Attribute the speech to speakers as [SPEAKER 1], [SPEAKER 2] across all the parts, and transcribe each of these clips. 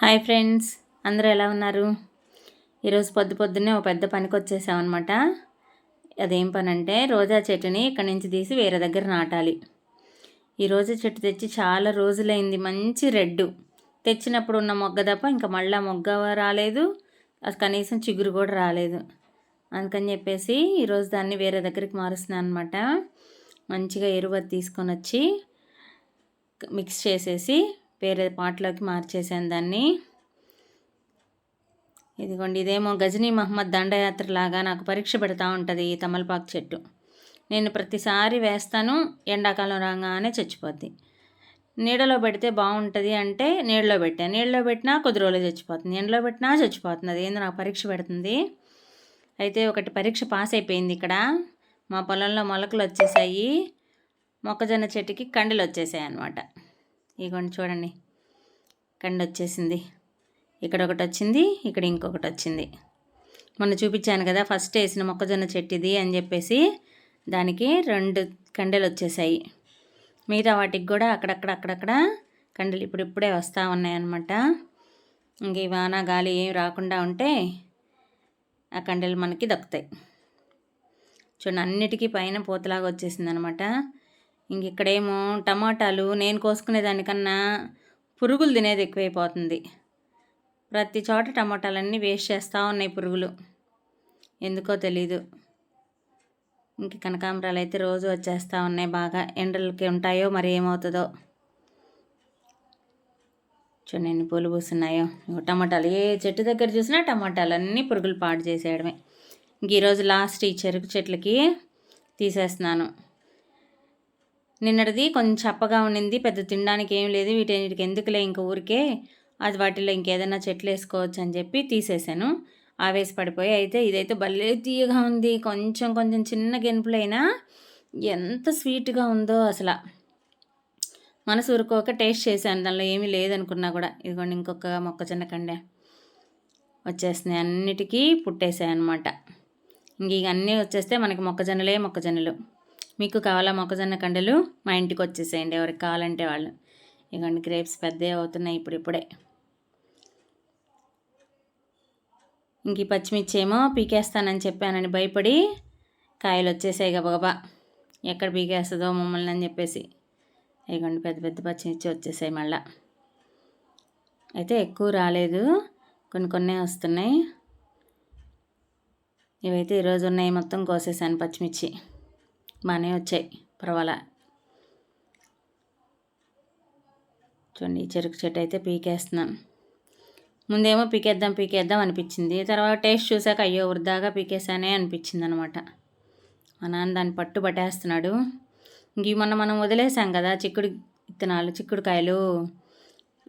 [SPEAKER 1] Hi friends, అందరూ ఎలా ఉన్నారు? ఈరోజు పొద్దున్నే ఒక పెద్ద పనికి వచ్చేసామన్నమాట. అదేం పని అంటే రోజా చెట్టుని ఇక్కడి నుంచి తీసి వేరే దగ్గర నాటాలి. ఈ రోజా చెట్టు తెచ్చి చాలా రోజులైంది. మంచి రెడ్ తెచ్చినప్పుడు ఉన్న మొగ్గ తప్ప ఇంకా మళ్ళీ మొగ్గ రాలేదు, అది కనీసం చిగురు కూడా రాలేదు. అందుకని చెప్పేసి ఈరోజు దాన్ని వేరే దగ్గరికి మారుస్తున్నాను అనమాట. మంచిగా ఎరువు తీసుకొని వచ్చి మిక్స్ చేసేసి వేరే పాట్లోకి మార్చేసాను దాన్ని. ఇదిగోండి, ఇదేమో గజనీ మహమ్మద్ దండయాత్ర లాగా నాకు పరీక్ష పెడతా ఉంటుంది ఈ తమలపాకు చెట్టు. నేను ప్రతిసారి వేస్తాను, ఎండాకాలం రాగానే చచ్చిపోద్ది. నీడలో పెడితే బాగుంటుంది అంటే నీడలో పెట్టినా కొద్ది రోజులు చచ్చిపోతుంది, ఎండలో పెట్టినా చచ్చిపోతుంది. అది ఏందో నాకు పరీక్ష పెడుతుంది. అయితే ఒకటి పరీక్ష పాస్ అయిపోయింది. ఇక్కడ మా పొలంలో మొలకలు వచ్చేసాయి, మొక్కజొన్న చెట్టుకి కండలు వచ్చేసాయి అన్నమాట. ఇదిగోండి చూడండి, కండి వచ్చేసింది. ఇక్కడ ఒకటి వచ్చింది, ఇక్కడ ఇంకొకటి వచ్చింది. మొన్న చూపించాను కదా ఫస్ట్ వేసిన మొక్కజొన్న చెట్టు ఇది అని చెప్పేసి, దానికి 2 కండెలు వచ్చేసాయి. మిగతా వాటికి కూడా అక్కడక్కడ కండెలు ఇప్పుడిప్పుడే వస్తూ ఉన్నాయన్నమాట. ఇంక ఈ వాన గాలి ఏం రాకుండా ఉంటే ఆ కండెలు మనకి దక్కుతాయి. చూడండి, అన్నిటికీ పైన పూతలాగా వచ్చేసింది అనమాట. ఇంక ఇక్కడేమో టమాటాలు నేను కోసుకునే దానికన్నా పురుగులు తినేది ఎక్కువైపోతుంది. ప్రతి చోట టమాటాలన్నీ వేస్ట్ చేస్తూ ఉన్నాయి పురుగులు, ఎందుకో తెలీదు. ఇంక కనకాంబరాలు అయితే రోజు వచ్చేస్తూ ఉన్నాయి. బాగా ఎండలకి ఉంటాయో మరి ఏమవుతుందో. చూడండి ఎన్ని పూలు పూస్తున్నాయో. టమాటాలు ఏ చెట్టు దగ్గర చూసినా టమాటాలు అన్నీ పురుగులు పాడు చేసేయడమే. ఇంక ఈరోజు లాస్ట్ ఈ చెరుకు చెట్లకి తీసేస్తున్నాను. నిన్నటిది కొంచెం చప్పగా ఉండింది, పెద్ద తినడానికి ఏం లేదు. వీటికి ఎందుకులే ఇంక ఊరికే అది వాటిలో ఇంకేదైనా చెట్లు వేసుకోవచ్చు అని చెప్పి తీసేసాను. ఆవేశ పడిపోయి. అయితే ఇదైతే భలే తీయగా ఉంది. కొంచెం చిన్న గెనుపులైనా ఎంత స్వీట్గా ఉందో అసలు. మనసు ఊరుకోక టేస్ట్ చేశాను, దానిలో ఏమీ లేదనుకున్నా కూడా. ఇదిగోండి ఇంకొక మొక్కజొన్న కండె వచ్చేస్తున్నాయి, అన్నిటికీ పుట్టేసాయి అన్నమాట. ఇంక అన్నీ వచ్చేస్తే మనకి మొక్కజొన్నలు. మీకు కావాలా మొక్కజొన్న కండెలు? మా ఇంటికి వచ్చేసేయండి ఎవరికి కావాలంటే వాళ్ళు. ఇదిగోండి గ్రేప్స్ పెద్దవి అవుతున్నాయి ఇప్పుడిప్పుడే. ఇంక ఈ పచ్చిమిర్చి ఏమో పీకేస్తానని చెప్పానని భయపడి కాయలు వచ్చేసాయి గబగబా. ఎక్కడ పీకేస్తుందో మమ్మల్ని అని చెప్పేసి. ఇదిగోండి పెద్ద పచ్చిమిర్చి వచ్చేసాయి మళ్ళా. అయితే ఎక్కువ రాలేదు, కొన్ని వస్తున్నాయి. ఇవైతే ఈరోజు ఉన్నాయి, మొత్తం కోసేసాను పచ్చిమిర్చి. బాగానే వచ్చాయి, పర్వాలా. చూడండి ఈ చెరుకు చెట్టు అయితే పీకేస్తున్నాను. ముందేమో పీకేద్దాం అనిపించింది. తర్వాత టేస్ట్ చూసాక అయ్యో వృధాగా పీకేసానే అనిపించింది అనమాట. మా నాన్న దాన్ని పట్టేస్తున్నాడు. ఇంక మొన్న మనం వదిలేసాం కదా చిక్కుడుకాయలు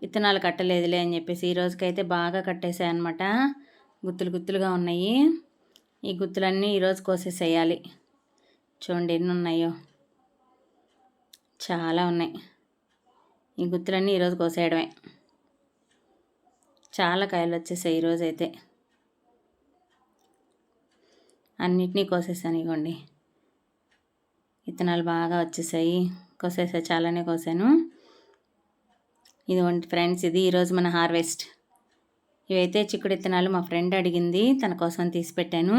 [SPEAKER 1] విత్తనాలు కట్టలేదులే అని చెప్పేసి ఈ రోజుకైతే బాగా కట్టేసాయి అనమాట. గుత్తులుగా ఉన్నాయి. ఈ గుత్తులన్నీ ఈరోజు కోసేసేయాలి. చూడండి ఎన్ని ఉన్నాయో, చాలా ఉన్నాయి. ఈ గుత్తులన్నీ ఈరోజు కోసేయడమే. చాలా కాయలు వచ్చేసాయి ఈరోజు అయితే. అన్నిటినీ కోసేసాను. ఇవ్వండి విత్తనాలు బాగా వచ్చేసాయి, చాలానే కోసాను. ఇదిగోండి ఫ్రెండ్స్, ఇది ఈరోజు మన హార్వెస్ట్. ఇవైతే చిక్కుడు విత్తనాలు మా ఫ్రెండ్ అడిగింది, తన కోసం తీసి పెట్టాను.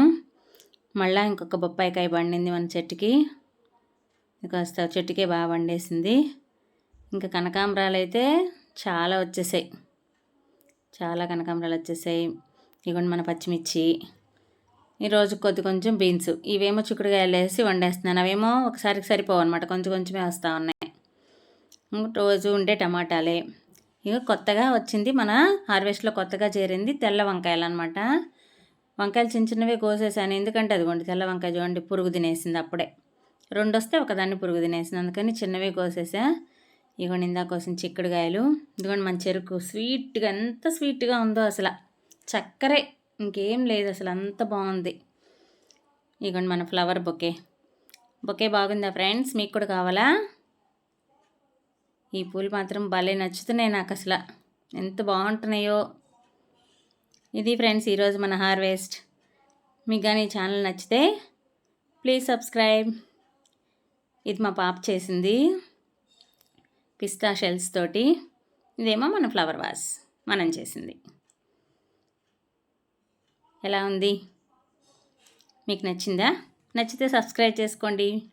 [SPEAKER 1] మళ్ళీ ఇంకొక బొప్పాయికాయ పండింది మన చెట్టుకి, కాస్త చెట్టుకే బాగా పండేసింది. ఇంకా కనకాంబరాలు అయితే చాలా వచ్చేసాయి, చాలా కనకాంబరాలు వచ్చేసాయి. ఇదిగోండి మన పచ్చిమిర్చి. ఈరోజు కొంచెం బీన్స్. ఇవేమో చిక్కుడుకాయలు వేసి వండేస్తున్నాను. అవేమో ఒకసారికి సరిపోవు అనమాట, కొంచెమే వస్తూ ఉన్నాయి. రోజు ఉండే టమాటాలే. ఇక కొత్తగా వచ్చింది మన హార్వెస్ట్లో, కొత్తగా చేరింది తెల్ల వంకాయలు అనమాట. వంకాయలు చిన్నవే కోసేసాను, ఎందుకంటే అదిగోండి తెల్ల వంకాయ చూడండి పురుగు తినేసింది. అప్పుడే 2 వస్తే ఒకదాన్ని పురుగు తినేసింది, అందుకని చిన్నవే కోసేసా. ఇదిగోండి ఇందాక కోసం చిక్కుడుకాయలు. ఇదిగోండి మన చెరుకు స్వీట్గా, ఎంత స్వీట్గా ఉందో అసలు, చక్కరే ఇంకేం లేదు అసలు, అంత బాగుంది. ఇదిగోండి మన ఫ్లవర్ బొకే బాగుందా ఫ్రెండ్స్? మీకు కూడా కావాలా? ఈ పూలు మాత్రం భలే నచ్చుతున్నాయి నాకు అసలు, ఎంత బాగుంటున్నాయో. ఇది ఫ్రెండ్స్ ఈరోజు మన హార్వెస్ట్. మీకు కానీ ఈ ఛానల్ నచ్చితే ప్లీజ్ సబ్స్క్రైబ్. ఇది మా పాప చేసింది పిస్తా షెల్స్ తోటి. ఇదేమో మన ఫ్లవర్ వాస్. మనం చేసింది. ఎలా ఉంది? మీకు నచ్చిందా? నచ్చితే సబ్స్క్రైబ్ చేసుకోండి.